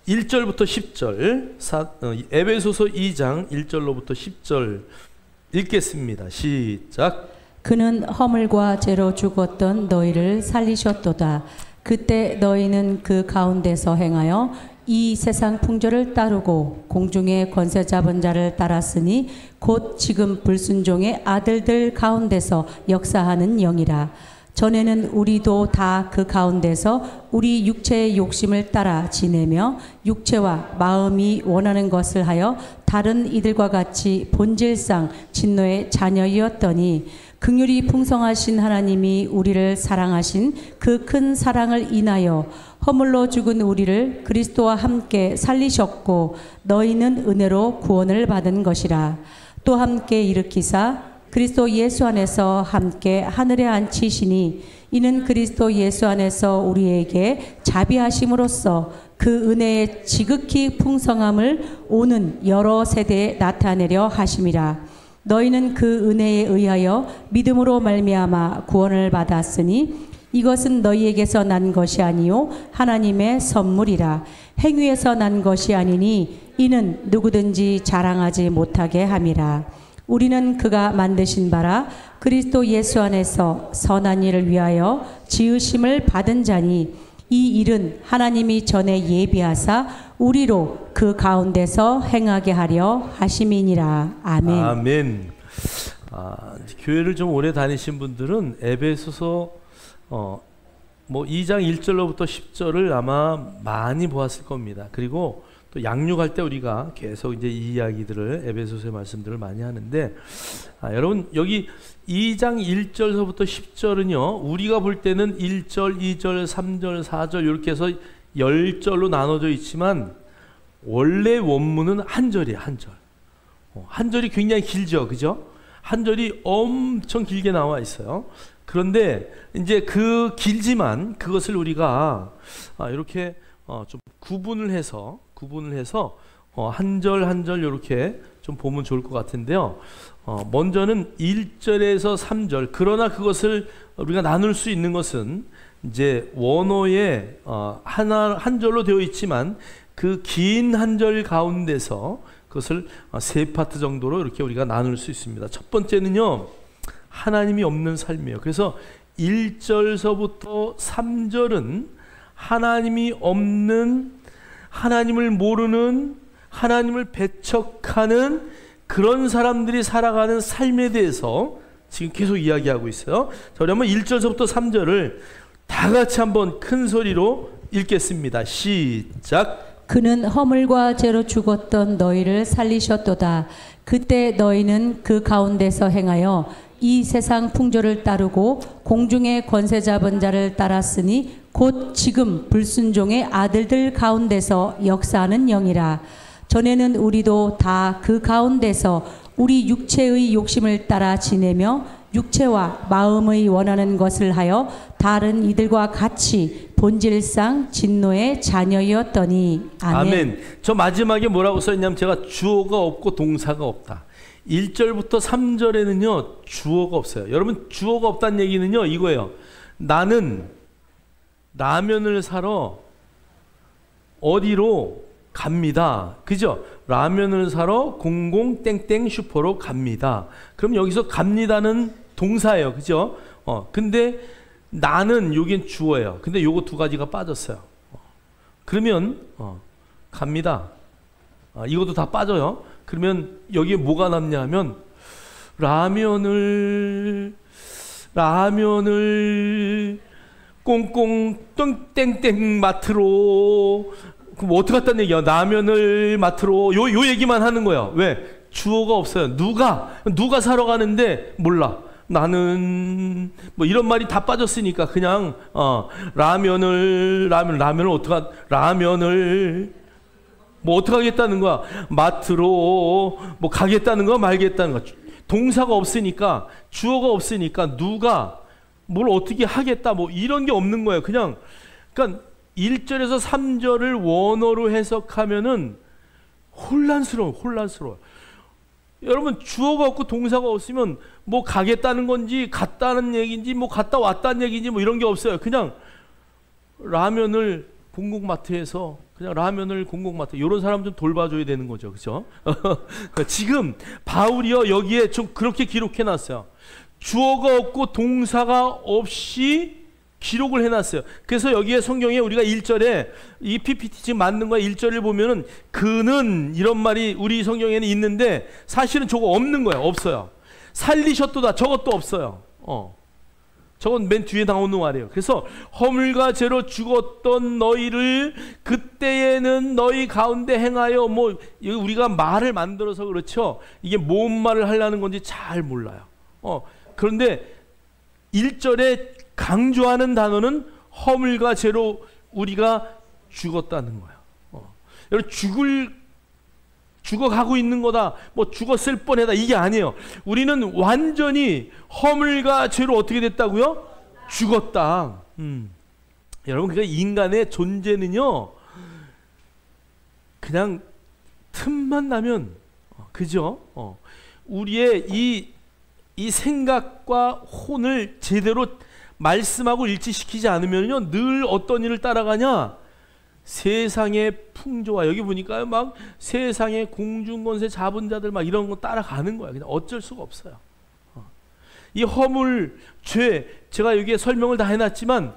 1절부터 10절, 에베소서 2장 1절로부터 10절 읽겠습니다. 시작. 그는 허물과 죄로 죽었던 너희를 살리셨도다. 그때 너희는 그 가운데서 행하여 이 세상 풍조를 따르고 공중의 권세 잡은 자를 따랐으니 곧 지금 불순종의 아들들 가운데서 역사하는 영이라. 전에는 우리도 다 그 가운데서 우리 육체의 욕심을 따라 지내며 육체와 마음이 원하는 것을 하여 다른 이들과 같이 본질상 진노의 자녀이었더니 긍휼이 풍성하신 하나님이 우리를 사랑하신 그 큰 사랑을 인하여 허물로 죽은 우리를 그리스도와 함께 살리셨고 너희는 은혜로 구원을 받은 것이라. 또 함께 일으키사 그리스도 예수 안에서 함께 하늘에 앉히시니 이는 그리스도 예수 안에서 우리에게 자비하심으로써 그 은혜의 지극히 풍성함을 오는 여러 세대에 나타내려 하심이라. 너희는 그 은혜에 의하여 믿음으로 말미암아 구원을 받았으니 이것은 너희에게서 난 것이 아니요 하나님의 선물이라. 행위에서 난 것이 아니니 이는 누구든지 자랑하지 못하게 함이라. 우리는 그가 만드신 바라 그리스도 예수 안에서 선한 일을 위하여 지으심을 받은 자니 이 일은 하나님이 전에 예비하사 우리로 그 가운데서 행하게 하려 하심이니라. 아멘. 아멘. 교회를 좀 오래 다니신 분들은 에베소서 2장 1절로부터 10절을 아마 많이 보았을 겁니다. 그리고 또 양육할 때 우리가 계속 이제 이 이야기들을 에베소서의 말씀들을 많이 하는데 여러분 여기 2장 1절서부터 10절은요 우리가 볼 때는 1절, 2절, 3절, 4절 이렇게 해서 10절로 나눠져 있지만 원래 원문은 한 절이에요. 한 절. 한 절이 굉장히 길죠. 그죠? 한 절이 엄청 길게 나와 있어요. 그런데 이제 그 길지만 그것을 우리가 이렇게 좀 구분을 해서 한 절 한 절 이렇게 좀 보면 좋을 것 같은데요. 먼저는 1절에서 3절. 그러나 그것을 우리가 나눌 수 있는 것은 이제 원어에 한 절로 되어 있지만 그 긴 한 절 가운데서 그것을 세 파트 정도로 이렇게 우리가 나눌 수 있습니다. 첫 번째는요. 하나님이 없는 삶이에요. 그래서 1절서부터 3절은 하나님이 없는, 하나님을 모르는, 하나님을 배척하는 그런 사람들이 살아가는 삶에 대해서 지금 계속 이야기하고 있어요. 자, 우리 한번 1절서부터 3절을 다 같이 한번 큰 소리로 읽겠습니다. 시작. 그는 허물과 죄로 죽었던 너희를 살리셨도다. 그때 너희는 그 가운데서 행하여 이 세상 풍조를 따르고 공중의 권세 잡은 자를 따랐으니 곧 지금 불순종의 아들들 가운데서 역사하는 영이라. 전에는 우리도 다 그 가운데서 우리 육체의 욕심을 따라 지내며 육체와 마음의 원하는 것을 하여 다른 이들과 같이 본질상 진노의 자녀이었더니. 아멘. 아멘. 저 마지막에 뭐라고 써있냐면 제가 주어가 없고 동사가 없다. 1절부터 3절에는요 주어가 없어요. 여러분 주어가 없다는 얘기는요 이거예요. 나는 라면을 사러 어디로 갑니다. 그죠? 라면을 사러 00땡땡 슈퍼로 갑니다. 그럼 여기서 갑니다는 동사예요. 그죠? 근데 나는 여긴 주어예요. 근데 요거 두 가지가 빠졌어요. 그러면 갑니다. 이것도 다 빠져요. 그러면 여기에 뭐가 남냐 하면 라면을 꽁꽁 땡땡 마트로. 그럼 어떻게 했다는 얘기야? 라면을 마트로 요 얘기만 하는 거야. 왜? 주어가 없어요. 누가 사러 가는데 몰라. 나는 뭐 이런 말이 다 빠졌으니까 그냥 라면을 뭐 어떻게 하겠다는 거야? 마트로 뭐 가겠다는 거야, 말겠다는 거야. 동사가 없으니까, 주어가 없으니까 누가 뭘 어떻게 하겠다 뭐 이런 게 없는 거예요. 그러니까 1절에서 3절을 원어로 해석하면은 혼란스러워. 여러분 주어가 없고 동사가 없으면 뭐 가겠다는 건지 갔다는 얘기인지 뭐 갔다 왔다는 얘기인지 뭐 이런 게 없어요. 그냥 라면을 공공마트에서 그냥 라면을 공공마트 이런 사람 좀 돌봐줘야 되는 거죠, 그렇죠? 지금 바울이요 여기에 좀 그렇게 기록해놨어요. 주어가 없고 동사가 없이 기록을 해놨어요. 그래서 여기에 성경에 우리가 1절에 이 PPT 지금 만든 거에 1절을 보면은 그는 이런 말이 우리 성경에는 있는데 사실은 저거 없는 거예요. 없어요. 살리셨도다 저것도 없어요. 저건 맨 뒤에 나오는 말이에요. 그래서 허물과 죄로 죽었던 너희를 그때에는 너희 가운데 행하여 뭐 우리가 말을 만들어서 그렇죠. 이게 뭔 말을 하려는 건지 잘 몰라요. 그런데 1절에 강조하는 단어는 허물과 죄로 우리가 죽었다는 거예요. 여러분 죽어가고 있는 거다. 뭐 죽었을 뻔하다. 이게 아니에요. 우리는 완전히 허물과 죄로 어떻게 됐다고요? 죽었다. 여러분 그러니까 인간의 존재는요. 그냥 틈만 나면 그죠? 우리의 이 생각과 혼을 제대로 말씀하고 일치시키지 않으면요 늘 어떤 일을 따라가냐? 세상의 풍조와 여기 보니까요 막 세상의 공중권세 잡은 자들 막 이런 거 따라가는 거야. 그냥 어쩔 수가 없어요. 이 허물, 죄 제가 여기에 설명을 다 해놨지만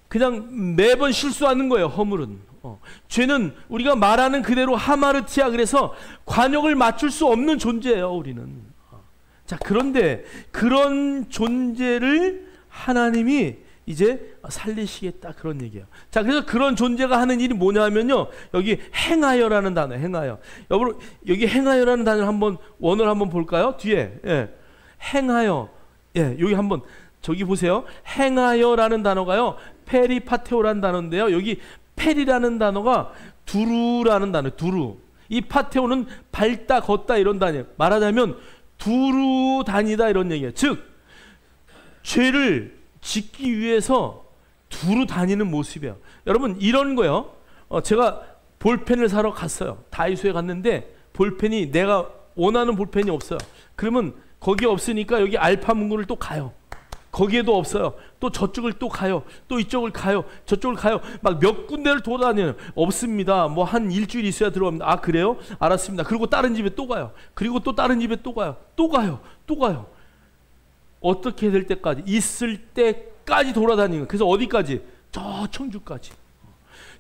그냥 매번 실수하는 거예요. 허물은 죄는 우리가 말하는 그대로 하마르티아 그래서 관역을 맞출 수 없는 존재예요. 우리는. 자 그런데 그런 존재를 하나님이 이제 살리시겠다 그런 얘기예요. 자 그래서 그런 존재가 하는 일이 뭐냐면요 여기 행하여라는 단어 행하여 여기 행하여라는 단어를 한번 원어를 한번 볼까요? 뒤에 행하여 여기 한번 저기 보세요. 행하여라는 단어가요 페리파테오라는 단어인데요 여기 페리라는 단어가 두루라는 단어 두루 이 파테오는 밟다 걷다 이런 단어예요. 말하자면 두루 다니다 이런 얘기예요. 즉 죄를 짓기 위해서 두루 다니는 모습이에요. 여러분 이런 거요. 제가 볼펜을 사러 갔어요. 다이소에 갔는데 볼펜이 내가 원하는 볼펜이 없어요. 그러면 거기 없으니까 여기 알파 문구를 또 가요. 거기에도 없어요. 또 저쪽을 또 가요. 또 이쪽을 가요. 저쪽을 가요. 막 몇 군데를 돌아다녀요. 없습니다. 뭐 한 일주일 있어야 들어갑니다. 아 그래요? 알았습니다. 그리고 다른 집에 또 가요. 그리고 또 다른 집에 또 가요. 또 가요. 또 가요. 어떻게 될 때까지 있을 때까지 돌아다니는. 그래서 어디까지? 저 청주까지.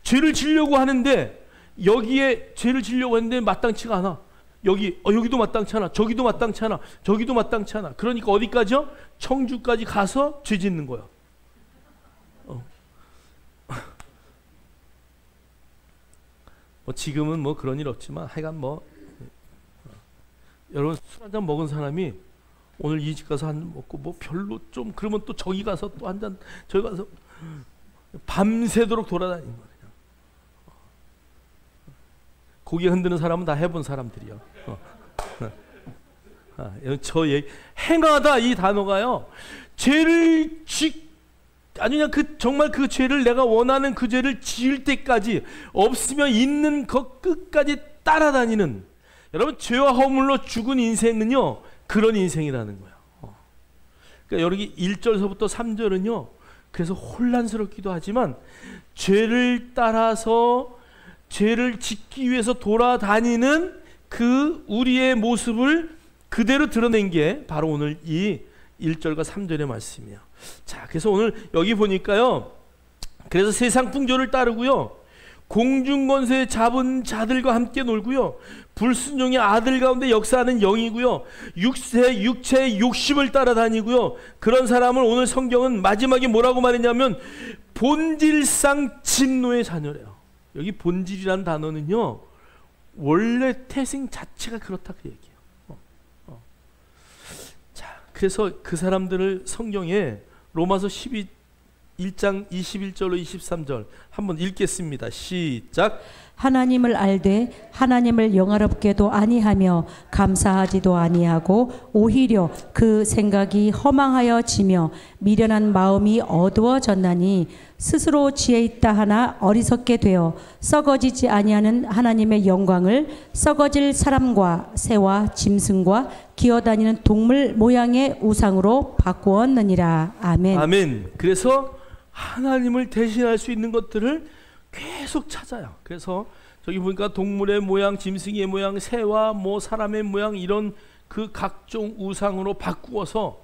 죄를 지려고 하는데 여기에 죄를 지려고 했는데 마땅치가 않아. 여기도 마땅치 않아. 저기도 마땅치 않아. 저기도 마땅치 않아. 그러니까 어디까지요? 청주까지 가서 죄 짓는 거예요. 뭐 지금은 뭐 그런 일 없지만 하여간 뭐 여러분 술 한잔 먹은 사람이 오늘 이 집 가서 한 잔 먹고 뭐 별로 좀 그러면 또 저기 가서 또 한 잔 저기 가서 밤새도록 돌아다니는 거예요. 고개 흔드는 사람은 다 해본 사람들이요. 저 얘기 행하다 이 단어가요. 죄를 아니 그냥 정말 그 죄를 내가 원하는 그 죄를 지을 때까지 없으면 있는 것 끝까지 따라다니는. 여러분 죄와 허물로 죽은 인생은요 그런 인생이라는 거예요. 그러니까 여기 1절서부터 3절은요 그래서 혼란스럽기도 하지만 죄를 따라서 죄를 짓기 위해서 돌아다니는 그 우리의 모습을 그대로 드러낸 게 바로 오늘 이 1절과 3절의 말씀이에요. 자, 그래서 오늘 여기 보니까요. 그래서 세상 풍조를 따르고요. 공중권세 잡은 자들과 함께 놀고요. 불순종의 아들 가운데 역사하는 영이고요. 육체의 욕심을 따라다니고요. 그런 사람을 오늘 성경은 마지막에 뭐라고 말했냐면 본질상 진노의 자녀래요. 여기 본질이라는 단어는요. 원래 태생 자체가 그렇다 그 얘기예요. 자, 그래서 그 사람들을 성경에 로마서 1장 21절로 23절 한번 읽겠습니다. 시작. 하나님을 알되 하나님을 영화롭게도 아니하며 감사하지도 아니하고 오히려 그 생각이 허망하여지며 미련한 마음이 어두워졌나니 스스로 지혜 있다 하나 어리석게 되어 썩어지지 아니하는 하나님의 영광을 썩어질 사람과 새와 짐승과 기어다니는 동물 모양의 우상으로 바꾸었느니라. 아멘. 아멘. 그래서 하나님을 대신할 수 있는 것들을 계속 찾아요. 그래서 저기 보니까 동물의 모양, 짐승의 모양, 새와 뭐 사람의 모양 이런 그 각종 우상으로 바꾸어서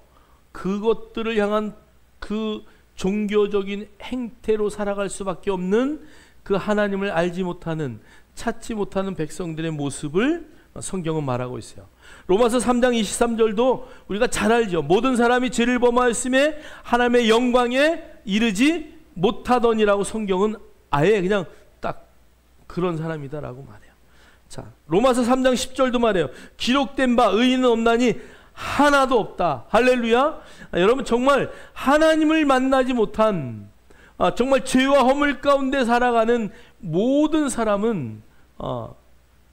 그것들을 향한 그 종교적인 행태로 살아갈 수밖에 없는 그 하나님을 알지 못하는, 찾지 못하는 백성들의 모습을 성경은 말하고 있어요. 로마서 3장 23절도 우리가 잘 알죠. 모든 사람이 죄를 범하였음에 하나님의 영광에 이르지 못하더니라고 성경은 아예 그냥 딱 그런 사람이다라고 말해요. 자, 로마서 3장 10절도 말해요. 기록된 바 의인은 없나니 하나도 없다. 할렐루야. 여러분 정말 하나님을 만나지 못한 정말 죄와 허물 가운데 살아가는 모든 사람은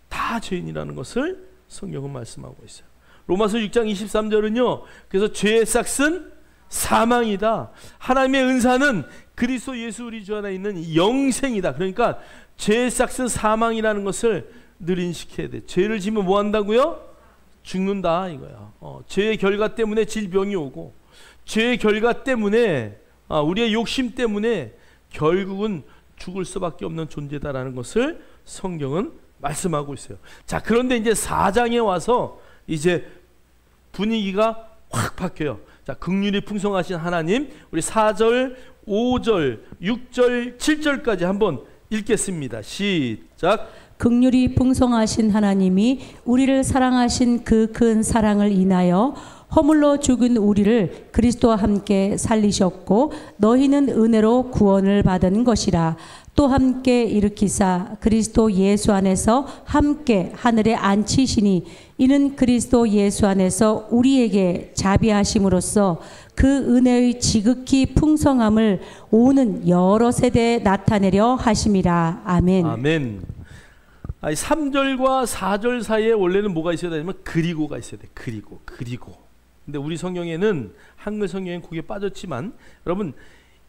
다 죄인이라는 것을 성경은 말씀하고 있어요. 로마서 6장 23절은요. 그래서 죄의 싹은 사망이다. 하나님의 은사는 그리스도 예수 우리 주 안에 있는 영생이다. 그러니까 죄의 싹은 사망이라는 것을 늘 인식해야 돼. 죄를 지면 뭐 한다고요? 죽는다 이거야. 죄의 결과 때문에 질병이 오고, 죄의 결과 때문에 우리의 욕심 때문에 결국은 죽을 수밖에 없는 존재다라는 것을 성경은 말씀하고 있어요. 자, 그런데 이제 4장에 와서 이제 분위기가 확 바뀌어요. 자, 긍휼이 풍성하신 하나님, 우리 4절, 5절, 6절, 7절까지 한번 읽겠습니다. 시작. 긍휼이 풍성하신 하나님이 우리를 사랑하신 그 큰 사랑을 인하여 허물로 죽은 우리를 그리스도와 함께 살리셨고 너희는 은혜로 구원을 받은 것이라. 또 함께 일으키사 그리스도 예수 안에서 함께 하늘에 앉히시니 이는 그리스도 예수 안에서 우리에게 자비하심으로써 그 은혜의 지극히 풍성함을 오는 여러 세대에 나타내려 하심이라. 아멘. 아멘. 3절과 4절 사이에 원래는 뭐가 있어야 되냐면 그리고가 있어야 돼. 그리고. 근데 우리 성경에는, 한글 성경에는 거기에 빠졌지만, 여러분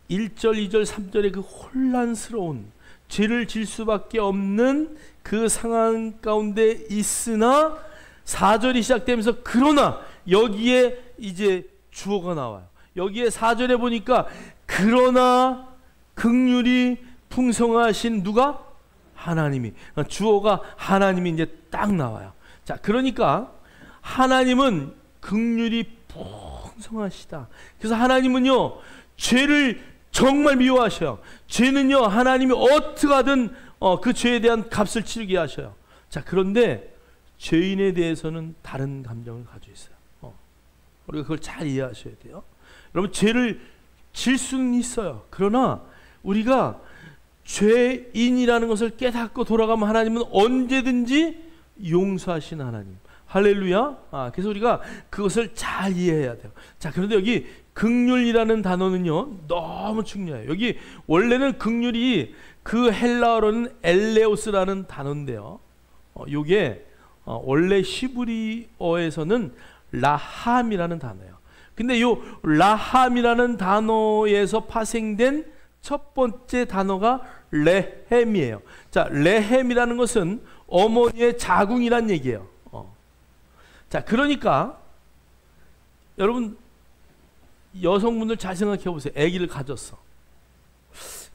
1절, 2절, 3절의 그 혼란스러운 죄를 질 수밖에 없는 그 상황 가운데 있으나 4절이 시작되면서 그러나 여기에 이제 주어가 나와요. 여기에 4절에 보니까 그러나 긍휼이 풍성하신 누가? 하나님이. 주어가 하나님이 이제 딱 나와요. 자, 그러니까 하나님은 긍휼이 풍성하시다. 그래서 하나님은요 죄를 정말 미워하셔요. 죄는요 하나님이 어떻게 하든 그 죄에 대한 값을 치르게 하셔요. 자, 그런데 죄인에 대해서는 다른 감정을 가지고 있어요. 우리가 그걸 잘 이해하셔야 돼요. 여러분 죄를 질 수는 있어요. 그러나 우리가 죄인이라는 것을 깨닫고 돌아가면 하나님은 언제든지 용서하신 하나님. 할렐루야. 그래서 우리가 그것을 잘 이해해야 돼요. 자, 그런데 여기 긍휼이라는 단어는요 너무 중요해요. 여기 원래는 긍휼이 그 헬라어로는 엘레오스라는 단어인데요, 요게 원래 히브리어에서는 라함이라는 단어예요. 근데 요 라함이라는 단어에서 파생된 첫 번째 단어가 레헴이에요. 자, 레헴이라는 것은 어머니의 자궁이란 얘기예요. 자, 그러니까 여러분 여성분들 잘 생각해 보세요. 아기를 가졌어.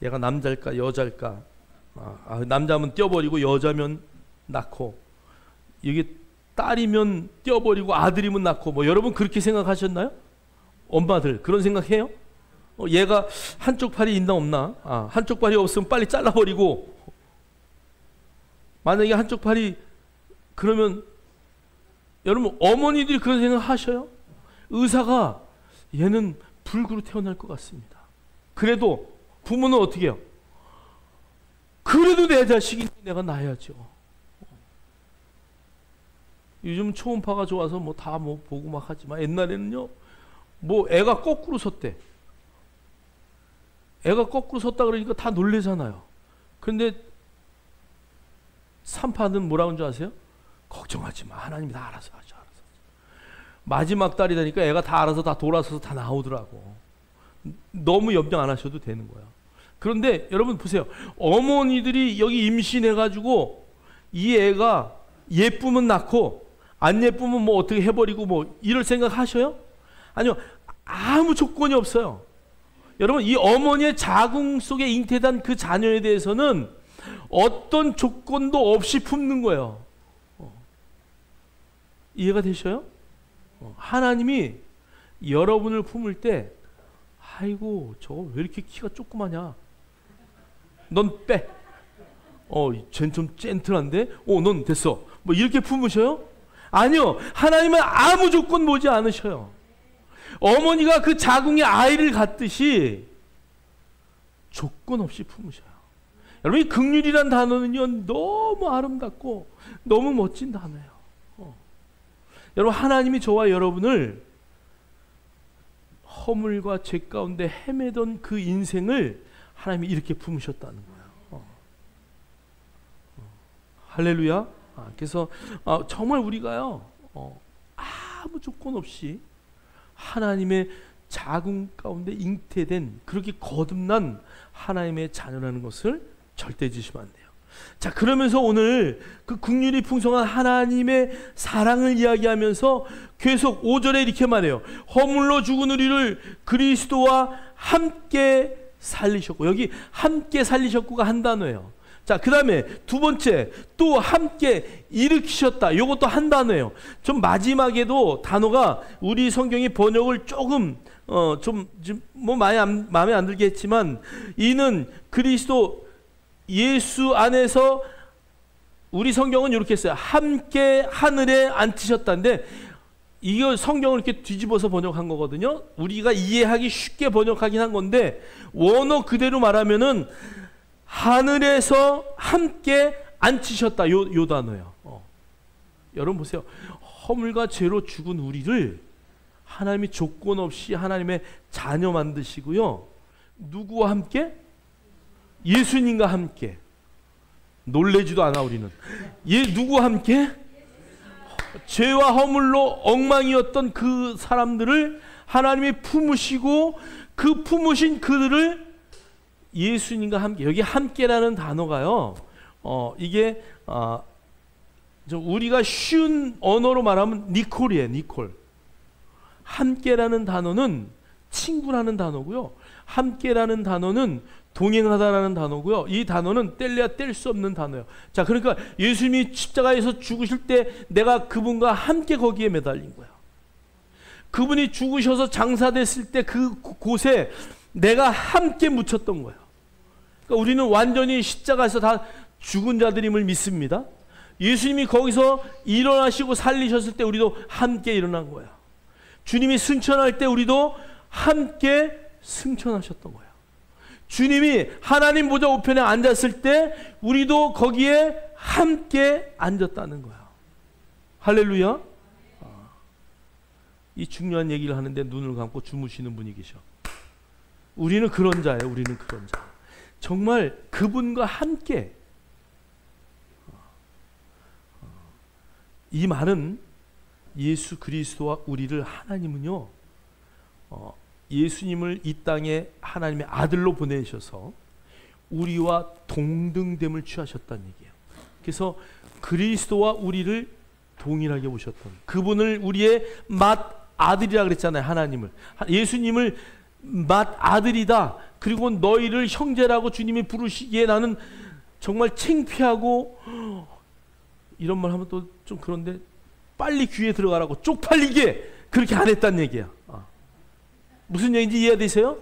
얘가 남자일까 여자일까? 남자면 떼어버리고 여자면 낳고, 이게 딸이면 떼어버리고 아들이면 낳고, 뭐 여러분 그렇게 생각하셨나요? 엄마들 그런 생각해요? 얘가 한쪽 팔이 있나 없나? 한쪽 팔이 없으면 빨리 잘라버리고, 만약에 한쪽 팔이, 그러면 여러분 어머니들이 그런 생각 하셔요? 의사가 얘는 불구로 태어날 것 같습니다. 그래도 부모는 어떻게 해요? 그래도 내 자식인데 내가 낳아야죠. 요즘 초음파가 좋아서 뭐 다 뭐 보고 막 하지만 옛날에는요 뭐 애가 거꾸로 섰대. 애가 거꾸로 섰다 그러니까 다 놀래잖아요. 그런데 산파는 뭐라고 하는 줄 아세요? 걱정하지 마, 하나님이 다 알아서 하죠. 마지막 달이다니까 애가 다 알아서 다 돌아서서 다 나오더라고. 너무 염려 안 하셔도 되는 거야. 그런데 여러분 보세요. 어머니들이 여기 임신해가지고 이 애가 예쁘면 낳고 안 예쁘면 뭐 어떻게 해버리고 뭐 이럴 생각 하셔요? 아니요, 아무 조건이 없어요. 여러분 이 어머니의 자궁 속에 잉태된 그 자녀에 대해서는 어떤 조건도 없이 품는 거예요. 이해가 되셔요? 하나님이 여러분을 품을 때 아이고 저거 왜 이렇게 키가 조그마냐, 넌 빼, 쟨 좀 젠틀한데, 넌 됐어, 뭐 이렇게 품으셔요? 아니요, 하나님은 아무 조건 보지 않으셔요. 어머니가 그 자궁의 아이를 갖듯이 조건 없이 품으셔요. 여러분, 이 긍휼이란 단어는요 너무 아름답고 너무 멋진 단어예요. 여러분, 하나님이 저와 여러분을 허물과 죄 가운데 헤매던 그 인생을 하나님이 이렇게 품으셨다는 거예요. 할렐루야. 그래서 정말 우리가요 아무 조건 없이 하나님의 자궁 가운데 잉태된 그렇게 거듭난 하나님의 자녀라는 것을 절대 잊으시면 안 돼요. 자, 그러면서 오늘 그 긍휼이 풍성한 하나님의 사랑을 이야기하면서 계속 5절에 이렇게 말해요. 허물로 죽은 우리를 그리스도와 함께 살리셨고, 여기 함께 살리셨고가 한 단어예요. 자, 그 다음에 두 번째, 또 함께 일으키셨다. 이것도 한 단어예요. 좀 마지막에도 단어가 우리 성경이 번역을 조금 뭐 마음에 안 들게 했지만, 이는 그리스도 예수 안에서, 우리 성경은 이렇게 했어요. 함께 하늘에 앉히셨다는데, 이거 성경을 이렇게 뒤집어서 번역한 거거든요. 우리가 이해하기 쉽게 번역하긴 한 건데, 원어 그대로 말하면은 하늘에서 함께 앉히셨다, 요 단어예요. 여러분 보세요. 허물과 죄로 죽은 우리를 하나님이 조건 없이 하나님의 자녀 만드시고요, 누구와 함께? 예수님과 함께. 놀래지도 않아 우리는. 누구와 함께? 죄와 허물로 엉망이었던 그 사람들을 하나님이 품으시고, 그 품으신 그들을 예수님과 함께. 여기 함께라는 단어가요, 이게 우리가 쉬운 언어로 말하면 니콜이에요. 니콜. 함께라는 단어는 친구라는 단어고요, 함께라는 단어는 동행하다라는 단어고요, 이 단어는 뗄래야 뗄 수 없는 단어예요. 자, 그러니까 예수님이 십자가에서 죽으실 때 내가 그분과 함께 거기에 매달린 거예요. 그분이 죽으셔서 장사됐을 때 그곳에 내가 함께 묻혔던 거예요. 그러니까 우리는 완전히 십자가에서 다 죽은 자들임을 믿습니다. 예수님이 거기서 일어나시고 살리셨을 때 우리도 함께 일어난 거예요. 주님이 승천할 때 우리도 함께 승천하셨던 거예요. 주님이 하나님 보좌 우편에 앉았을 때 우리도 거기에 함께 앉았다는 거예요. 할렐루야. 이 중요한 얘기를 하는데 눈을 감고 주무시는 분이 계셔. 우리는 그런 자예요. 우리는 그런 자. 정말 그분과 함께. 이 말은 예수 그리스도와 우리를, 하나님은요 예수님을 이 땅에 하나님의 아들로 보내셔서 우리와 동등됨을 취하셨다는 얘기예요. 그래서 그리스도와 우리를 동일하게 보셨던, 그분을 우리의 맏아들이라 그랬잖아요. 하나님을, 예수님을 맏아들이다, 그리고 너희를 형제라고 주님이 부르시기에 나는 정말 창피하고, 이런 말 하면 또 좀 그런데, 빨리 귀에 들어가라고 쪽팔리게 그렇게 안 했다는 얘기야. 무슨 얘기인지 이해되세요?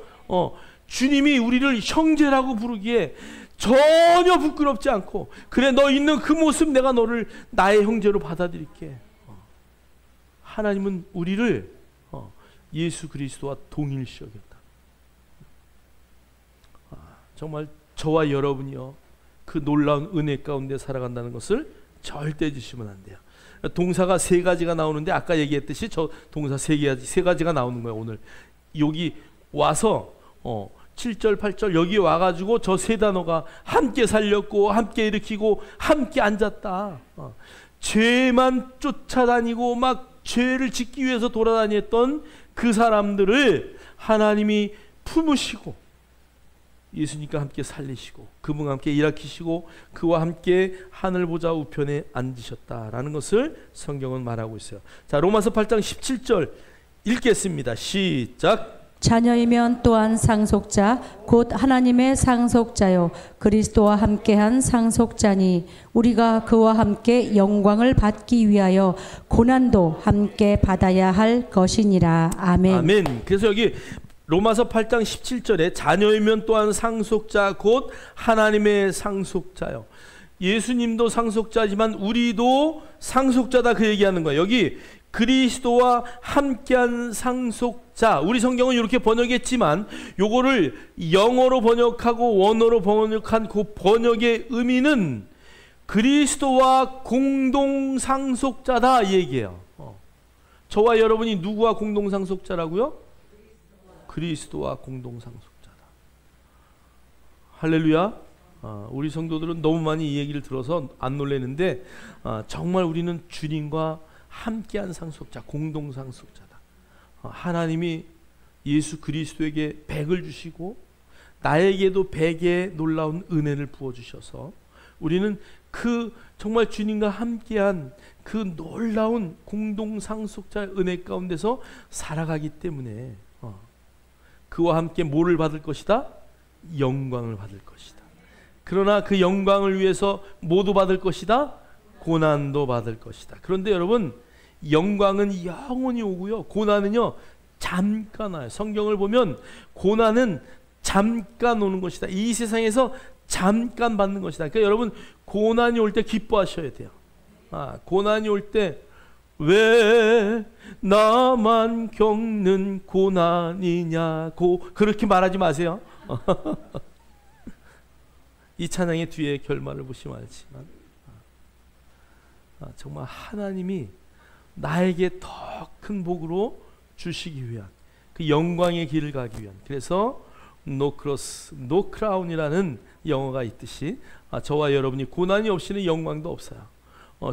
주님이 우리를 형제라고 부르기에 전혀 부끄럽지 않고, 그래 너 있는 그 모습 내가 너를 나의 형제로 받아들일게. 하나님은 우리를 예수 그리스도와 동일시 여겼다. 정말 저와 여러분이요 그 놀라운 은혜 가운데 살아간다는 것을 절대 잊으시면 안 돼요. 동사가 세 가지가 나오는데, 아까 얘기했듯이 저 동사 세 가지가 나오는 거예요. 오늘 여기 와서 7절 8절 여기 와가지고 저 세 단어가 함께 살렸고 함께 일으키고 함께 앉았다. 죄만 쫓아다니고 막 죄를 짓기 위해서 돌아다녔던 그 사람들을 하나님이 품으시고 예수님과 함께 살리시고 그분과 함께 일으키시고 그와 함께 하늘 보좌 우편에 앉으셨다라는 것을 성경은 말하고 있어요. 자, 로마서 8장 17절 읽겠습니다. 시작. 자녀이면 또한 상속자 곧 하나님의 상속자요 그리스도와 함께한 상속자니 우리가 그와 함께 영광을 받기 위하여 고난도 함께 받아야 할 것이니라. 아멘. 아멘. 그래서 여기 로마서 8장 17절에 자녀이면 또한 상속자 곧 하나님의 상속자요. 예수님도 상속자지만 우리도 상속자다, 그 얘기하는 거예요. 여기 그리스도와 함께한 상속자, 우리 성경은 이렇게 번역했지만 요거를 영어로 번역하고 원어로 번역한 그 번역의 의미는 그리스도와 공동 상속자다 이 얘기예요. 저와 여러분이 누구와 공동 상속자라고요? 그리스도와 공동 상속자다. 할렐루야. 우리 성도들은 너무 많이 이 얘기를 들어서 안 놀라는데 정말 우리는 주님과 함께한 상속자, 공동 상속자다. 하나님이 예수 그리스도에게 100을 주시고 나에게도 100의 놀라운 은혜를 부어주셔서 우리는 그 정말 주님과 함께한 그 놀라운 공동 상속자의 은혜 가운데서 살아가기 때문에 그와 함께 뭐를 받을 것이다? 영광을 받을 것이다. 그러나 그 영광을 위해서 뭐도 받을 것이다? 고난도 받을 것이다. 그런데 여러분, 영광은 영원히 오고요, 고난은요 잠깐 와요. 성경을 보면 고난은 잠깐 오는 것이다. 이 세상에서 잠깐 받는 것이다. 그러니까 여러분, 고난이 올 때 기뻐하셔야 돼요. 고난이 올 때 왜 나만 겪는 고난이냐고 그렇게 말하지 마세요. 이 찬양의 뒤에 결말을 보시면 알지만 정말 하나님이 나에게 더 큰 복으로 주시기 위한 그 영광의 길을 가기 위한, 그래서 No cross, no crown이라는 영어가 있듯이 저와 여러분이 고난이 없이는 영광도 없어요.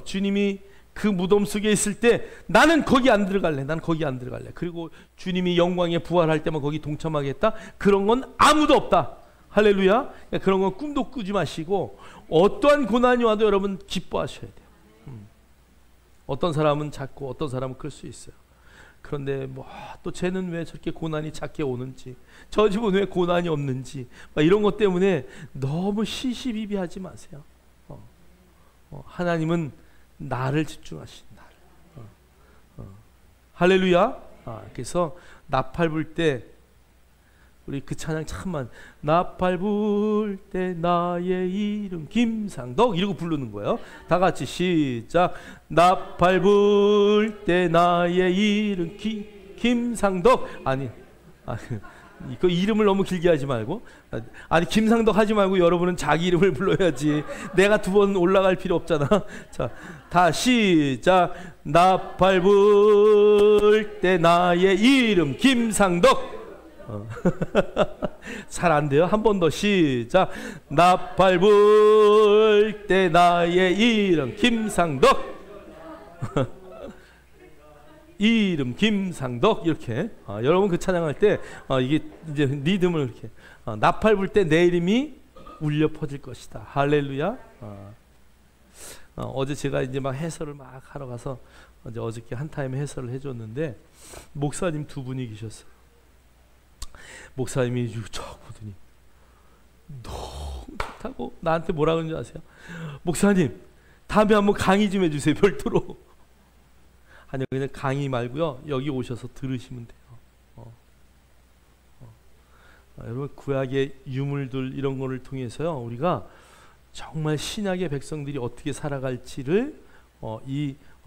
주님이 그 무덤 속에 있을 때 나는 거기 안 들어갈래, 난 거기 안 들어갈래, 그리고 주님이 영광에 부활할 때만 거기 동참하겠다, 그런 건 아무도 없다. 할렐루야. 그런 건 꿈도 꾸지 마시고 어떠한 고난이 와도 여러분 기뻐하셔야 돼요. 어떤 사람은 작고 어떤 사람은 클 수 있어요. 그런데 뭐 또 쟤는 왜 저렇게 고난이 작게 오는지, 저 집은 왜 고난이 없는지, 이런 것 때문에 너무 시시비비하지 마세요. 하나님은 나를 집중하신 나를. 할렐루야. 그래서 나팔 불 때 우리 그 찬양 참만, 나팔 불 때 나의 이름 김상덕 이러고 부르는 거예요. 다 같이 시작. 나팔 불 때 나의 이름 김상덕. 아니 그 이름을 너무 길게 하지 말고, 아니 김상덕 하지 말고 여러분은 자기 이름을 불러야지. 내가 두 번 올라갈 필요 없잖아. 자, 다 시작. 나팔 불 때 나의 이름 김상덕. 잘 안 돼요. 한 번 더 시작. 나팔 불 때 나의 이름 김상덕. 이름 김상덕. 이렇게 여러분 그 찬양할 때 이게 이제 리듬을 이렇게 나팔 불 때 내 이름이 울려 퍼질 것이다. 할렐루야. 어제 제가 이제 막 해설을 막 하러 가서 어저께 한 타임 해설을 해줬는데 목사님 두 분이 계셨어요. 목사님이 쭉 보더니 너무 좋다고 나한테 뭐라 그러는지 아세요? 목사님 다음에 한번 강의 좀 해주세요, 별도로. 아니 그냥 강의 말고요, 여기 오셔서 들으시면 돼요. 여러분, 구약의 유물들 이런 거를 통해서요, 우리가 정말 신약의 백성들이 어떻게 살아갈지를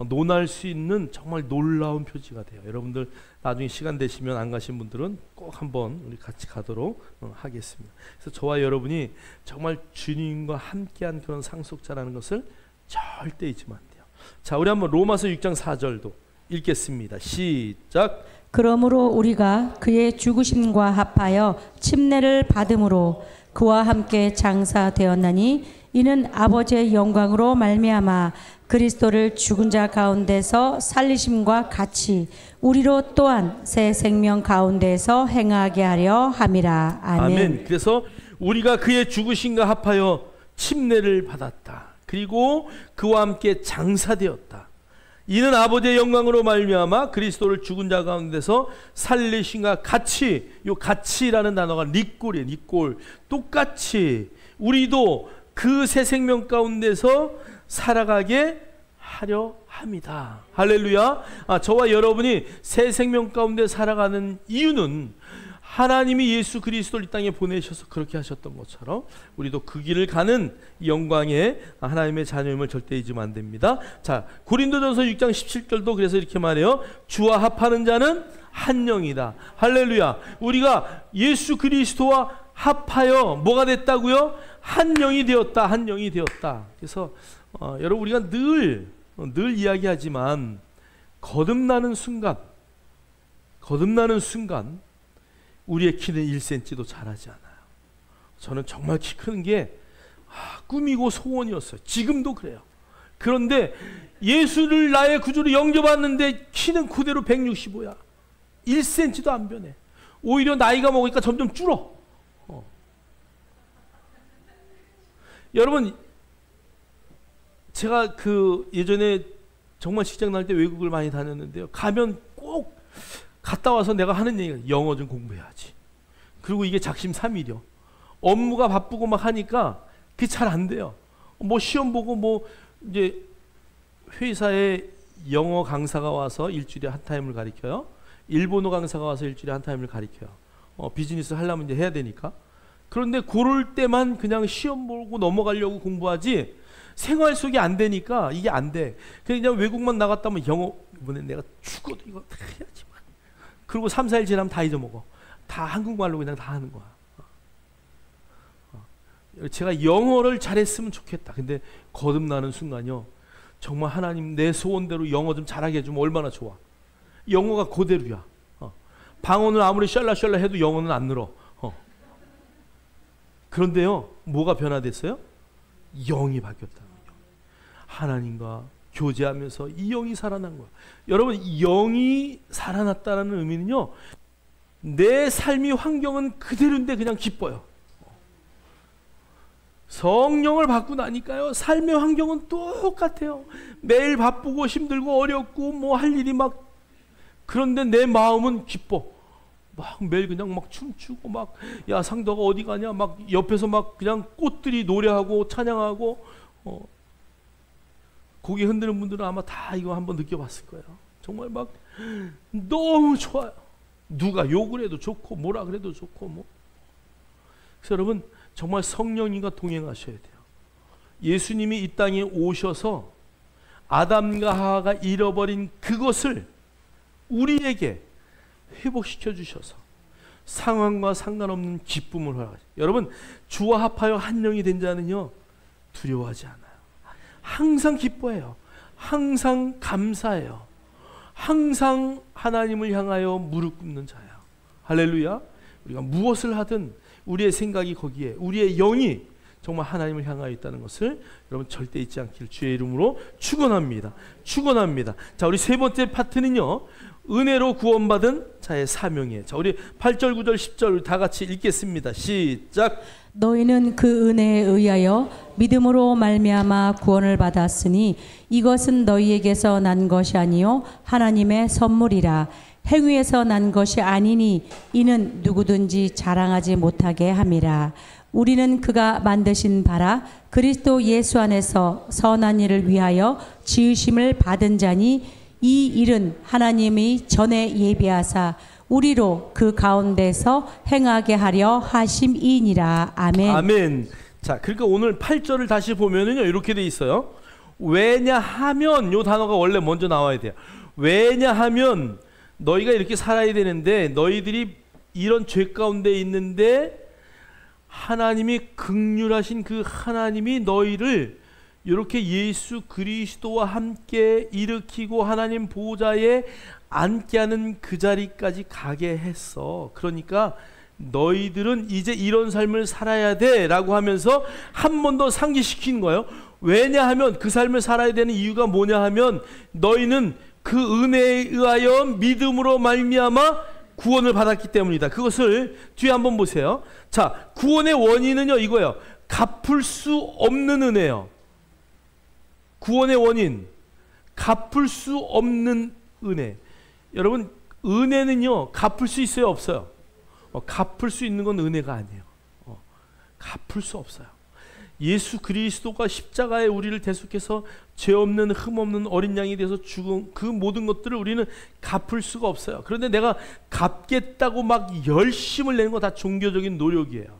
논할 수 있는 정말 놀라운 표지가 돼요. 여러분들 나중에 시간 되시면 안 가신 분들은 꼭 한번 우리 같이 가도록 하겠습니다. 그래서 저와 여러분이 정말 주님과 함께한 그런 상속자라는 것을 절대 잊으면 안 돼요. 자, 우리 한번 로마서 6장 4절도 읽겠습니다. 시작. 그러므로 우리가 그의 죽으심과 합하여 침례를 받음으로 그와 함께 장사되었나니 이는 아버지의 영광으로 말미암아 그리스도를 죽은 자 가운데서 살리심과 같이 우리로 또한 새 생명 가운데서 행하게 하려 함이라. 아멘. 아멘. 그래서 우리가 그의 죽으심과 합하여 침례를 받았다. 그리고 그와 함께 장사되었다. 이는 아버지의 영광으로 말미암아 그리스도를 죽은 자 가운데서 살리신과 같이, 요 같이라는 단어가 릿골이에요. 릿골. 똑같이 우리도 그 새 생명 가운데서 살아가게 하려 합니다. 할렐루야. 저와 여러분이 새 생명 가운데 살아가는 이유는 하나님이 예수 그리스도를 이 땅에 보내셔서 그렇게 하셨던 것처럼 우리도 그 길을 가는 영광의 하나님의 자녀임을 절대 잊으면 안 됩니다. 자, 고린도전서 6장 17절도 그래서 이렇게 말해요. 주와 합하는 자는 한 영이다. 할렐루야. 우리가 예수 그리스도와 합하여 뭐가 됐다고요? 한 영이 되었다. 한 영이 되었다. 그래서 여러분, 우리가 늘 이야기하지만 거듭나는 순간 우리의 키는 1cm도 자라지 않아요. 저는 정말 키 크는 게 꿈이고 소원이었어요. 지금도 그래요. 그런데 예수를 나의 구주로 영접했는데 키는 그대로 165야. 1cm도 안 변해. 오히려 나이가 먹으니까 점점 줄어. 여러분, 제가 예전에 정말 직장 다닐 때 외국을 많이 다녔는데요. 가면 꼭 갔다 와서 내가 하는 얘기가 영어 좀 공부해야지. 그리고 이게 작심삼일이요. 업무가 바쁘고 막 하니까 그게 잘 안 돼요. 뭐 시험 보고 이제 회사에 영어 강사가 와서 일주일에 한 타임을 가르쳐요. 일본어 강사가 와서 일주일에 한 타임을 가르쳐요. 비즈니스 하려면 이제 해야 되니까. 그런데 그럴 때만 그냥 시험 보고 넘어가려고 공부하지 생활 속에 안 되니까 이게 안 돼. 그냥 외국만 나갔다면 영어 이번에 내가 죽어도 이거 해야지. 그리고 3, 4일 지나면 다 잊어먹어. 다 한국말로 그냥 다 하는 거야. 제가 영어를 잘했으면 좋겠다. 근데 거듭나는 순간요, 정말 하나님 내 소원대로 영어 좀 잘하게 해주면 얼마나 좋아. 영어가 그대로야. 방언을 아무리 샬라샬라 해도 영어는 안 늘어. 그런데요, 뭐가 변화됐어요? 영이 바뀌었다는 거예요. 하나님과 교제하면서 이 영이 살아난 거야. 여러분, 영이 살아났다는 의미는요, 내 삶의 환경은 그대로인데 그냥 기뻐요. 성령을 받고 나니까요, 삶의 환경은 똑같아요. 매일 바쁘고 힘들고 어렵고 뭐 할 일이 막, 그런데 내 마음은 기뻐. 막 매일 그냥 막 춤추고 막, 야 상도가 어디 가냐, 막 옆에서 막 그냥 꽃들이 노래하고 찬양하고. 고개 흔드는 분들은 아마 다 이거 한번 느껴봤을 거예요. 정말 막 너무 좋아요. 누가 욕을 해도 좋고 뭐라 그래도 좋고 뭐. 그래서 여러분, 정말 성령님과 동행하셔야 돼요. 예수님이 이 땅에 오셔서 아담과 하와가 잃어버린 그것을 우리에게 회복시켜 주셔서 상황과 상관없는 기쁨을 허락하셔요. 여러분, 주와 합하여 한 영이 된 자는요, 두려워하지 않아요. 항상 기뻐해요. 항상 감사해요. 항상 하나님을 향하여 무릎 꿇는 자예요. 할렐루야. 우리가 무엇을 하든 우리의 생각이 거기에, 우리의 영이 정말 하나님을 향하여 있다는 것을 여러분 절대 잊지 않기를 주의 이름으로 축원합니다. 축원합니다. 자, 우리 세 번째 파트는요, 은혜로 구원받은 자의 사명이에요. 자, 우리 8절, 9절, 10절 다 같이 읽겠습니다. 시작. 너희는 그 은혜에 의하여 믿음으로 말미암아 구원을 받았으니 이것은 너희에게서 난 것이 아니요 하나님의 선물이라. 행위에서 난 것이 아니니 이는 누구든지 자랑하지 못하게 함이라. 우리는 그가 만드신 바라 그리스도 예수 안에서 선한 일을 위하여 지으심을 받은 자니 이 일은 하나님이 전에 예비하사 우리로 그 가운데서 행하게 하려 하심이니라. 아멘. 아멘. 자, 그러니까 오늘 8절을 다시 보면은요, 이렇게 돼 있어요. 왜냐하면, 요 단어가 원래 먼저 나와야 돼요. 왜냐하면 너희가 이렇게 살아야 되는데, 너희들이 이런 죄 가운데 있는데 하나님이 긍휼하신 그 하나님이 너희를 이렇게 예수 그리스도와 함께 일으키고 하나님 보좌에 앉게 하는 그 자리까지 가게 했어. 그러니까 너희들은 이제 이런 삶을 살아야 돼 라고 하면서 한 번 더 상기시킨 거예요. 왜냐하면 그 삶을 살아야 되는 이유가 뭐냐 하면 너희는 그 은혜에 의하여 믿음으로 말미암아 구원을 받았기 때문이다. 그것을 뒤에 한번 보세요. 자, 구원의 원인은요, 이거예요. 갚을 수 없는 은혜예요. 구원의 원인, 갚을 수 없는 은혜. 여러분, 은혜는요 갚을 수 있어요, 없어요? 갚을 수 있는 건 은혜가 아니에요. 갚을 수 없어요. 예수 그리스도가 십자가에 우리를 대속해서 죄 없는 흠 없는 어린 양이 돼서 죽은 그 모든 것들을 우리는 갚을 수가 없어요. 그런데 내가 갚겠다고 막 열심을 내는 거 다 종교적인 노력이에요.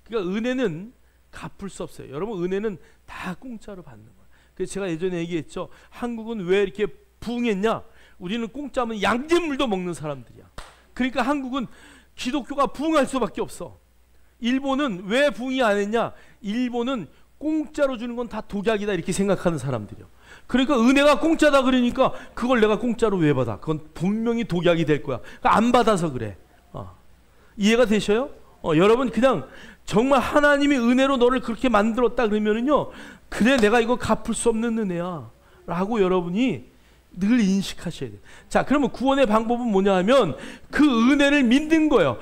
그러니까 은혜는 갚을 수 없어요. 여러분, 은혜는 다 공짜로 받는 거예요. 그래서 제가 예전에 얘기했죠. 한국은 왜 이렇게 부흥했냐? 우리는 공짜면 양잿물도 먹는 사람들이야. 그러니까 한국은 기독교가 부흥할 수밖에 없어. 일본은 왜 부흥이 안 했냐? 일본은 공짜로 주는 건 다 독약이다 이렇게 생각하는 사람들이요. 그러니까 은혜가 공짜다 그러니까 그걸 내가 공짜로 왜 받아? 그건 분명히 독약이 될 거야. 그러니까 안 받아서 그래. 이해가 되셔요? 여러분, 그냥 정말 하나님이 은혜로 너를 그렇게 만들었다 그러면은요, 그래 내가 이거 갚을 수 없는 은혜야 라고 여러분이 늘 인식하셔야 돼요. 자, 그러면 구원의 방법은 뭐냐 하면 그 은혜를 믿는 거예요.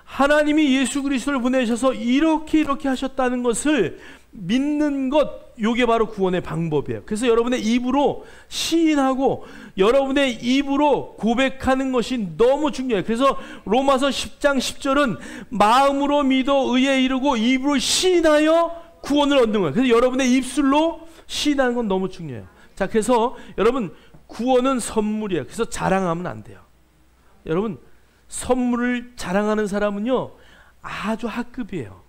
하나님이 예수 그리스도를 보내셔서 이렇게 하셨다는 것을 믿는 것, 요게 바로 구원의 방법이에요. 그래서 여러분의 입으로 시인하고 여러분의 입으로 고백하는 것이 너무 중요해요. 그래서 로마서 10장 10절은 마음으로 믿어 의에 이르고 입으로 시인하여 구원을 얻는 거예요. 그래서 여러분의 입술로 시인하는 건 너무 중요해요. 자, 그래서 여러분, 구원은 선물이에요. 그래서 자랑하면 안 돼요. 여러분, 선물을 자랑하는 사람은요 아주 학급이에요.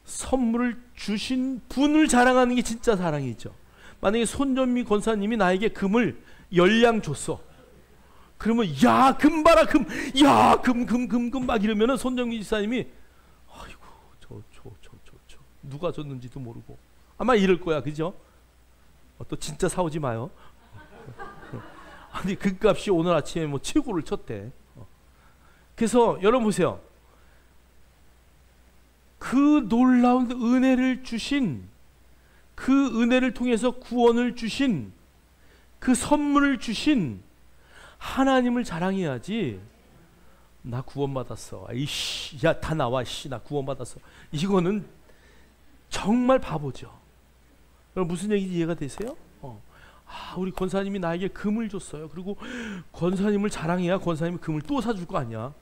선물을 주신 분을 자랑하는 게 진짜 사랑이죠. 만약에 손전미 권사님이 나에게 금을 10량 줬어. 그러면 야, 금 봐라, 금. 야, 금 막 이러면은 손전미 지사님이 아이고, 저 누가 줬는지도 모르고 아마 이럴 거야. 그죠? 또 진짜 사오지 마요. 아니, 금값이 오늘 아침에 뭐 최고를 쳤대. 그래서 여러분 보세요. 그 놀라운 은혜를 주신, 그 은혜를 통해서 구원을 주신, 그 선물을 주신 하나님을 자랑해야지. 나 구원받았어. 이씨, 야, 다 나와. 씨, 나 구원받았어. 이거는 정말 바보죠. 여러분, 무슨 얘기인지 이해가 되세요? 우리 권사님이 나에게 금을 줬어요. 그리고 권사님을 자랑해야 권사님이 금을 또 사줄 거 아니야.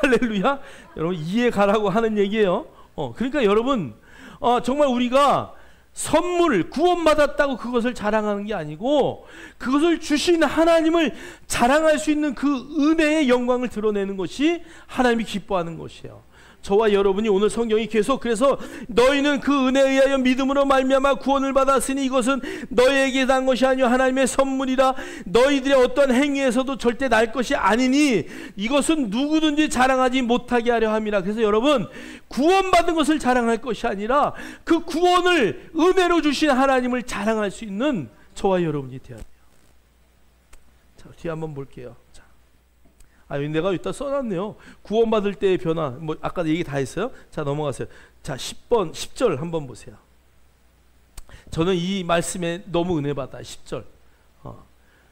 할렐루야. 여러분, 이해 가라고 하는 얘기예요. 그러니까 여러분, 정말 우리가 선물을 구원받았다고 그것을 자랑하는 게 아니고 그것을 주신 하나님을 자랑할 수 있는 그 은혜의 영광을 드러내는 것이 하나님이 기뻐하는 것이에요. 저와 여러분이 오늘 성경이 계속 그래서 너희는 그 은혜에 의하여 믿음으로 말미암아 구원을 받았으니 이것은 너희에게 난 것이 아니요 하나님의 선물이라. 너희들의 어떤 행위에서도 절대 날 것이 아니니 이것은 누구든지 자랑하지 못하게 하려 함이라. 그래서 여러분, 구원받은 것을 자랑할 것이 아니라 그 구원을 은혜로 주신 하나님을 자랑할 수 있는 저와 여러분이 되어야 돼요. 자, 뒤에 한번 볼게요. 내가 여기다 써놨네요. 구원받을 때의 변화. 뭐 아까 얘기 다 했어요. 자, 넘어가세요. 자, 10번 10절 한번 보세요. 저는 이 말씀에 너무 은혜 받아. 10절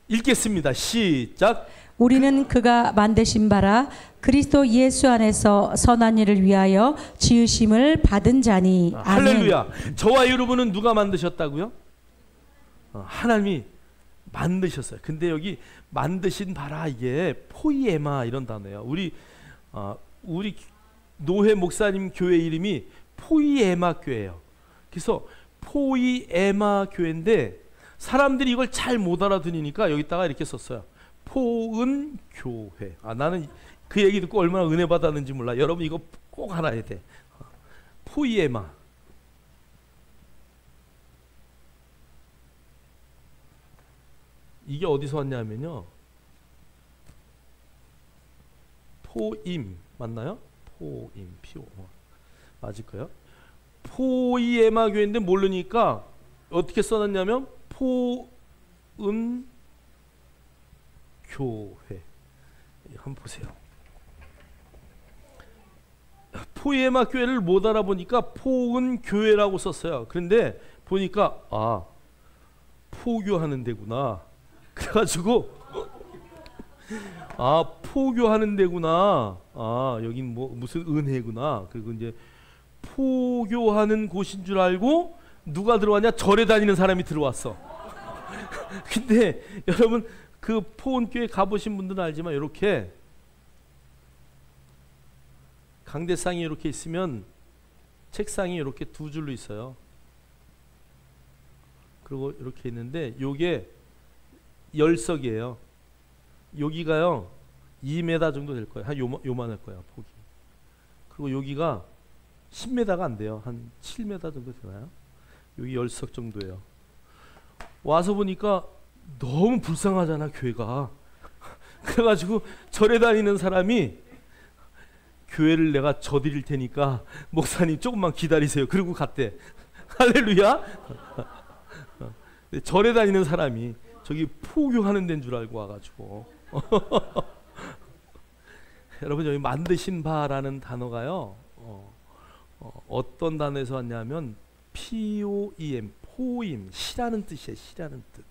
읽겠습니다. 시작. 우리는 그가 만드신 바라 그리스도 예수 안에서 선한 일을 위하여 지으심을 받은 자니. 아멘. 할렐루야. 저와 여러분은 누가 만드셨다고요? 하나님이 만드셨어요. 근데 여기 만드신 바라, 이게 포이에마 이런 단어예요. 우리 노회 목사님 교회 이름이 포이에마 교회예요. 그래서 포이에마 교회인데 사람들이 이걸 잘 못 알아들으니까 여기다가 이렇게 썼어요. 포은 교회. 나는 그 얘기 듣고 얼마나 은혜 받았는지 몰라. 여러분 이거 꼭 알아야 돼. 포이에마. 이게 어디서 왔냐면요, 포임 맞나요? 포임, 피오 맞을 거예요. 포이에마 교회인데 모르니까 어떻게 써놨냐면 포은 교회. 한번 보세요. 포이에마 교회를 못 알아보니까 포은 교회라고 썼어요. 그런데 보니까 포교하는 데구나. 그래가지고 포교하는 데구나. 여긴 뭐 무슨 은혜구나. 그리고 이제 포교하는 곳인 줄 알고 누가 들어왔냐? 절에 다니는 사람이 들어왔어. 근데 여러분 그 포온교회 가보신 분들은 알지만 이렇게 강대상이 이렇게 있으면 책상이 이렇게 두 줄로 있어요. 그리고 이렇게 있는데 요게 열석이에요. 여기가요 2m 정도 될 거예요. 한 요만할 거예요, 폭이. 그리고 여기가 10m가 안 돼요. 한 7m 정도 되나요? 여기 열석 정도예요. 와서 보니까 너무 불쌍하잖아, 교회가. 그래가지고 절에 다니는 사람이 교회를 내가 져드릴 테니까 목사님 조금만 기다리세요. 그러고 갔대. 할렐루야. 절에 다니는 사람이 저기 포교하는 데인 줄 알고 와가지고 여러분 여기 만드신 바라는 단어가요 어떤 단어에서 왔냐면 POEM, 포임, 시라는 뜻이에요. 시라는 뜻.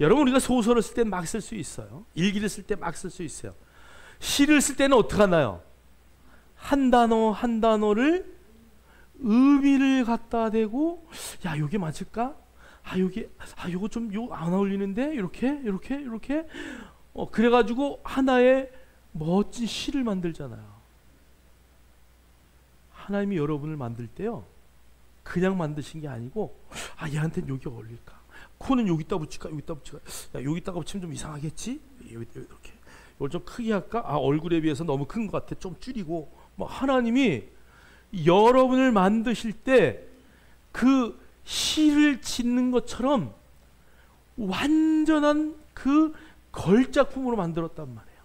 여러분 우리가 소설을 쓸 때 막 쓸 수 있어요. 일기를 쓸 때 막 쓸 수 있어요. 시를 쓸 때는 어떻게 하나요? 한 단어 한 단어를 의미를 갖다 대고 야 요게 맞을까? 요거 좀 안 어울리는데 이렇게 그래가지고 하나의 멋진 시를 만들잖아요. 하나님이 여러분을 만들 때요 그냥 만드신 게 아니고 얘한테는 여기 어울릴까? 코는 여기다 붙일까? 야 여기다가 붙이면 좀 이상하겠지? 이렇게 이걸 좀 크게 할까? 얼굴에 비해서 너무 큰 것 같아. 좀 줄이고. 하나님이 여러분을 만드실 때 그 시를 짓는 것처럼 완전한 그 걸작품으로 만들었단 말이에요.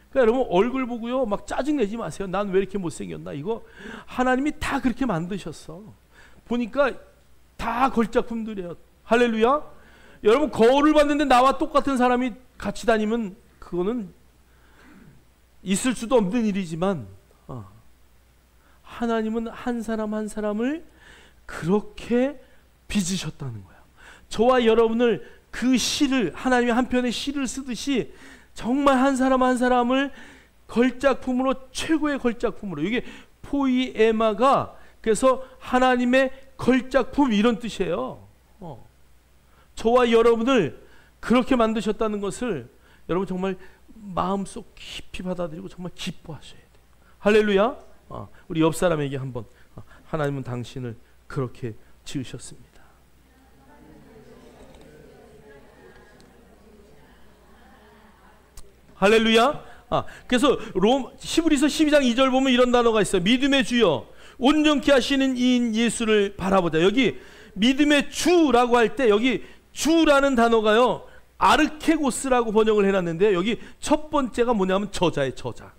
그러니까 여러분 얼굴 보고요 막 짜증 내지 마세요. 난 왜 이렇게 못생겼나? 이거 하나님이 다 그렇게 만드셨어. 보니까 다 걸작품들이에요. 할렐루야. 여러분 거울을 봤는데 나와 똑같은 사람이 같이 다니면 그거는 있을 수도 없는 일이지만 하나님은 한 사람 한 사람을 그렇게 빚으셨다는 거예요. 저와 여러분을 그 시를 하나님이 한 편의 시를 쓰듯이 정말 한 사람 한 사람을 걸작품으로 최고의 걸작품으로 이게 포이에마가 그래서 하나님의 걸작품 이런 뜻이에요. 저와 여러분을 그렇게 만드셨다는 것을 여러분 정말 마음속 깊이 받아들이고 정말 기뻐하셔야 돼요. 할렐루야. 우리 옆 사람에게 한번 하나님은 당신을 그렇게 지으셨습니다. 할렐루야. 그래서 히브리서 12장 2절 보면 이런 단어가 있어요. 믿음의 주여 온전케 하시는 이인 예수를 바라보자. 여기 믿음의 주라고 할 때 여기 주라는 단어가요 아르케고스라고 번역을 해놨는데 여기 첫 번째가 뭐냐면 저자의 저자.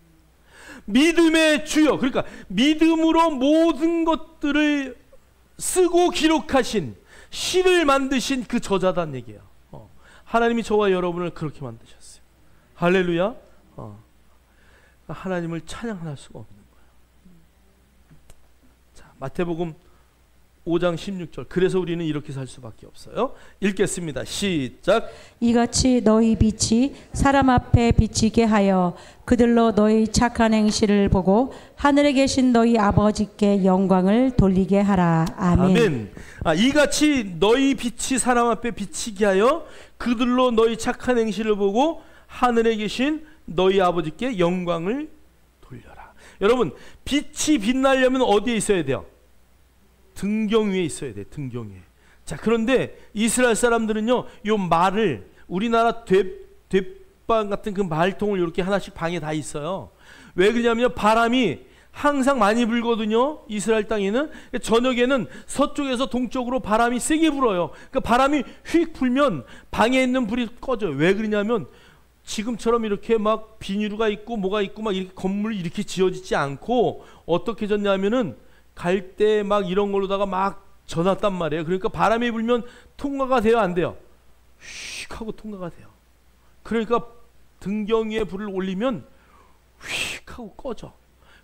믿음의 주여, 그러니까 믿음으로 모든 것들을 쓰고 기록하신 시를 만드신 그 저자단 얘기예요. 하나님이 저와 여러분을 그렇게 만드셨어요. 할렐루야. 하나님을 찬양할 수가 없는 거예요. 자, 마태복음 5장 16절. 그래서 우리는 이렇게 살 수밖에 없어요. 읽겠습니다. 시작. 이같이 너희 빛이 사람 앞에 비치게 하여 그들로 너희 착한 행실을 보고 하늘에 계신 너희 아버지께 영광을 돌리게 하라. 아멘. 이같이 너희 빛이 사람 앞에 비치게 하여 그들로 너희 착한 행실을 보고 하늘에 계신 너희 아버지께 영광을 돌려라. 여러분 빛이 빛나려면 어디에 있어야 돼요? 등경 위에 있어야 돼. 등경 위에. 자, 그런데 이스라엘 사람들은요 요 말을 우리나라 돛방 같은 그 말통을 이렇게 하나씩 방에 다 있어요. 왜 그러냐면 바람이 항상 많이 불거든요. 이스라엘 땅에는 저녁에는 서쪽에서 동쪽으로 바람이 세게 불어요. 그러니까 바람이 휙 불면 방에 있는 불이 꺼져요. 왜 그러냐면 지금처럼 이렇게 막 비닐루가 있고 뭐가 있고 막 이렇게 건물이 이렇게 지어지지 않고 어떻게 졌냐면은 갈 때 막 이런 걸로다가 막 져놨단 말이에요. 그러니까 바람이 불면 통과가 돼요, 안 돼요? 휙 하고 통과가 돼요. 그러니까 등경 위에 불을 올리면 휙 하고 꺼져.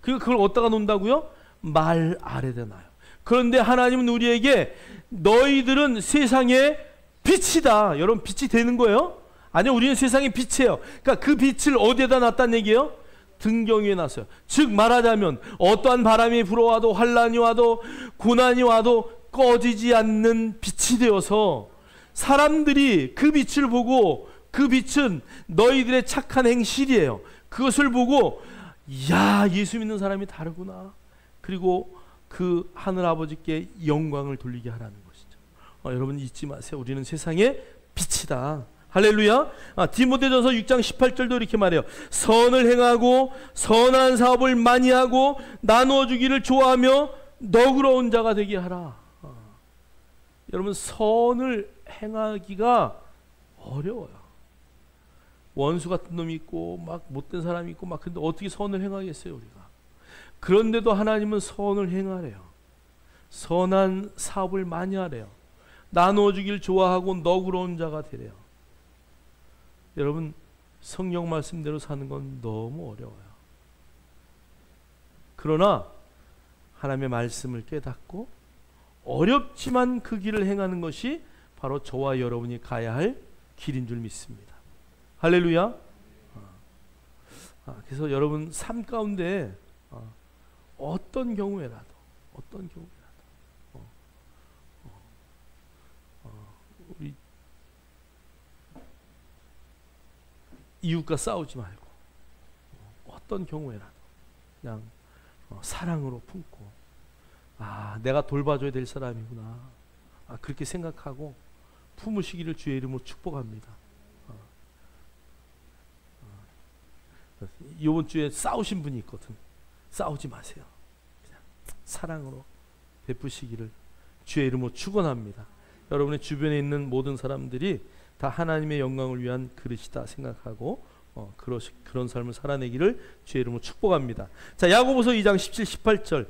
그러니까 그걸 어디다가 놓는다고요? 말 아래다 놔요. 그런데 하나님은 우리에게 너희들은 세상의 빛이다. 여러분 빛이 되는 거예요? 아니요, 우리는 세상의 빛이에요. 그러니까 그 빛을 어디에다 놨다는 얘기예요? 등경 위에 놨어요. 즉 말하자면 어떠한 바람이 불어와도 환란이 와도 고난이 와도 꺼지지 않는 빛이 되어서 사람들이 그 빛을 보고, 그 빛은 너희들의 착한 행실이에요. 그것을 보고 야, 예수 믿는 사람이 다르구나. 그리고 그 하늘 아버지께 영광을 돌리게 하라는 것이죠. 여러분 잊지 마세요. 우리는 세상의 빛이다. 할렐루야. 디모데전서 6장 18절도 이렇게 말해요. 선을 행하고 선한 사업을 많이 하고 나누어 주기를 좋아하며 너그러운 자가 되게 하라. 여러분, 선을 행하기가 어려워요. 원수 같은 놈이 있고 막 못된 사람이 있고 막, 근데 어떻게 선을 행하겠어요 우리가. 그런데도 하나님은 선을 행하래요. 선한 사업을 많이 하래요. 나누어 주길 좋아하고 너그러운 자가 되래요. 여러분, 성경 말씀대로 사는 건 너무 어려워요. 그러나 하나님의 말씀을 깨닫고 어렵지만 그 길을 행하는 것이 바로 저와 여러분이 가야 할 길인 줄 믿습니다. 할렐루야. 그래서 여러분 삶 가운데 어떤 경우에라도 우리 이웃과 싸우지 말고 어떤 경우에라도 그냥 사랑으로 품고, 내가 돌봐줘야 될 사람이구나, 그렇게 생각하고 품으시기를 주의 이름으로 축복합니다. 이번 주에 싸우신 분이 있거든. 싸우지 마세요. 그냥 사랑으로 베푸시기를 주의 이름으로 축원합니다. 여러분의 주변에 있는 모든 사람들이 다 하나님의 영광을 위한 그릇이다 생각하고 그런 삶을 살아내기를 주의 이름으로 축복합니다. 자, 야고보서 2장 17, 18절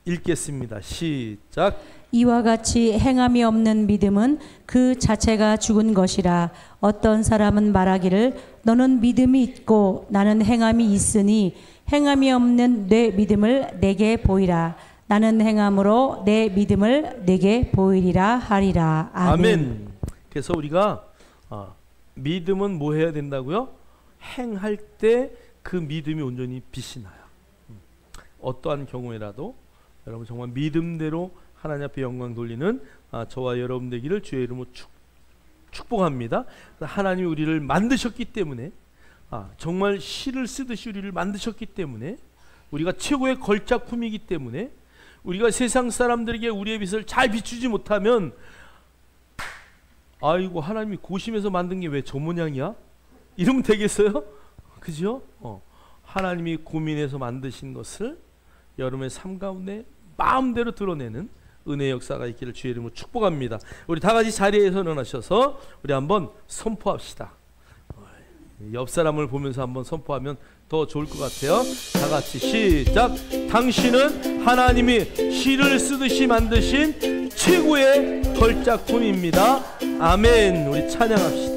읽겠습니다. 시작. 이와 같이 행함이 없는 믿음은 그 자체가 죽은 것이라. 어떤 사람은 말하기를 너는 믿음이 있고 나는 행함이 있으니 행함이 없는 내 믿음을 내게 보이라. 나는 행함으로 내 믿음을 내게 보이리라 하리라. 아멘. 그래서 우리가 믿음은 뭐 해야 된다고요? 행할 때 그 믿음이 온전히 빛이 나요. 어떠한 경우에라도 여러분 정말 믿음대로 하나님 앞에 영광 돌리는 저와 여러분 되기를 주의 이름으로 축복합니다. 하나님이 우리를 만드셨기 때문에, 정말 실을 쓰듯이 우리를 만드셨기 때문에, 우리가 최고의 걸작품이기 때문에, 우리가 세상 사람들에게 우리의 빛을 잘 비추지 못하면 아이고 하나님이 고심해서 만든 게 왜 저 모양이야? 이러면 되겠어요? 그죠? 하나님이 고민해서 만드신 것을 여러분의 삶 가운데 마음대로 드러내는 은혜의 역사가 있기를 주의 이름으로 축복합니다. 우리 다 같이 자리에서 일어나셔서 우리 한번 선포합시다. 옆 사람을 보면서 한번 선포하면 더 좋을 것 같아요. 다 같이 시작. 당신은 하나님이 실을 쓰듯이 만드신 최고의 걸작품입니다. 아멘. 우리 찬양합시다.